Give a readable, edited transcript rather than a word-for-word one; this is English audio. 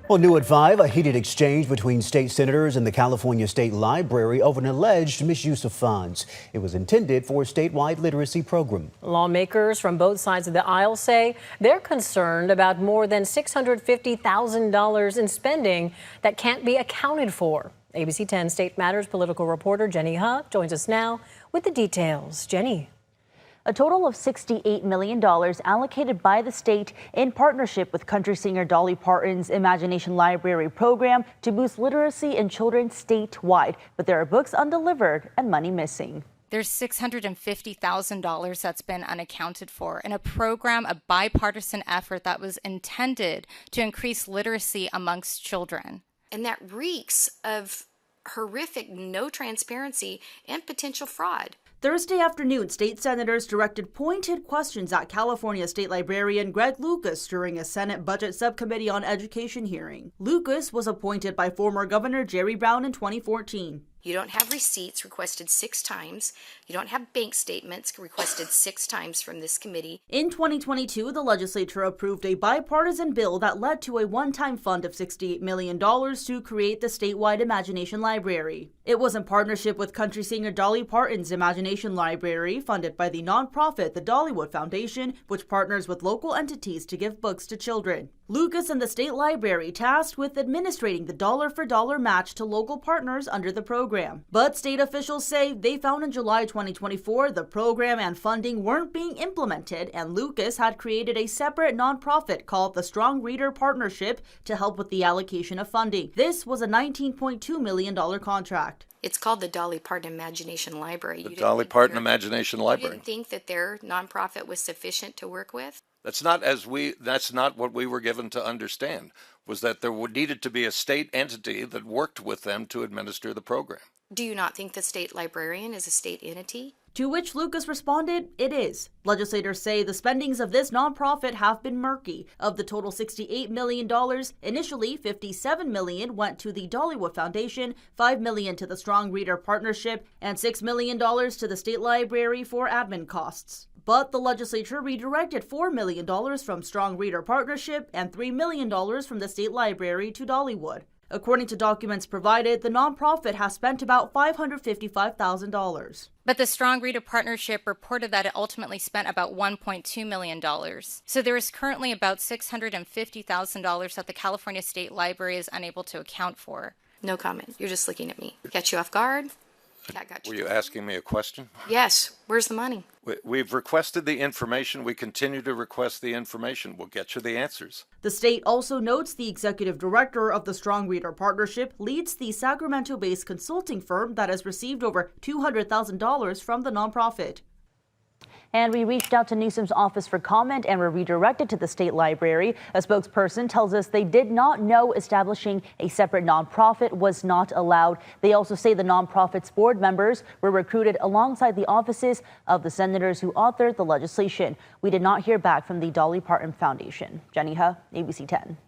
Well, new at 5, a heated exchange between state senators and the California State Library over an alleged misuse of funds. It was intended for a statewide literacy program. Lawmakers from both sides of the aisle say they're concerned about more than $650,000 in spending that can't be accounted for. ABC 10 State Matters political reporter Jenny Huh joins us now with the details. Jenny. A total of $68 million allocated by the state in partnership with country singer Dolly Parton's Imagination Library program to boost literacy in children statewide. But there are books undelivered and money missing. There's $650,000 that's been unaccounted for in a program, a bipartisan effort that was intended to increase literacy amongst children. And that reeks of horrific no transparency and potential fraud. Thursday afternoon, state senators directed pointed questions at California State Librarian Greg Lucas during a Senate Budget Subcommittee on Education hearing. Lucas was appointed by former Governor Jerry Brown in 2014. You don't have receipts requested 6 times. You don't have bank statements requested 6 times from this committee. In 2022, the legislature approved a bipartisan bill that led to a one-time fund of $68 million to create the statewide Imagination Library. It was in partnership with country singer Dolly Parton's Imagination Library, funded by the nonprofit the Dollywood Foundation, which partners with local entities to give books to children. Lucas and the state library tasked with administrating the dollar-for-dollar match to local partners under the program. But state officials say they found in July 2024 the program and funding weren't being implemented, and Lucas had created a separate nonprofit called the Strong Reader Partnership to help with the allocation of funding. This was a $19.2 million contract. It's called the Dolly Parton Imagination Library. The Dolly Parton Imagination Library. You didn't think that their nonprofit was sufficient to work with? That's not what we were given to understand, was that there needed to be a state entity that worked with them to administer the program. Do you not think the state librarian is a state entity? To which Lucas responded, it is. Legislators say the spendings of this nonprofit have been murky. Of the total $68 million, initially $57 million went to the Dollywood Foundation, $5 million to the Strong Reader Partnership, and $6 million to the state library for admin costs. But the legislature redirected $4 million from Strong Reader Partnership and $3 million from the state library to Dollywood. According to documents provided, the nonprofit has spent about $555,000. But the Strong Reader Partnership reported that it ultimately spent about $1.2 million. So there is currently about $650,000 that the California State Library is unable to account for. No comment. You're just looking at me. Catch you off guard? Were you asking me a question? Yes. Where's the money? We've requested the information. We continue to request the information. We'll get you the answers. The state also notes the executive director of the Strong Reader Partnership leads the Sacramento-based consulting firm that has received over $200,000 from the nonprofit. And we reached out to Newsom's office for comment and were redirected to the state library. A spokesperson tells us they did not know establishing a separate nonprofit was not allowed. They also say the nonprofit's board members were recruited alongside the offices of the senators who authored the legislation. We did not hear back from the Dolly Parton Foundation. Jenny Huh, ABC 10.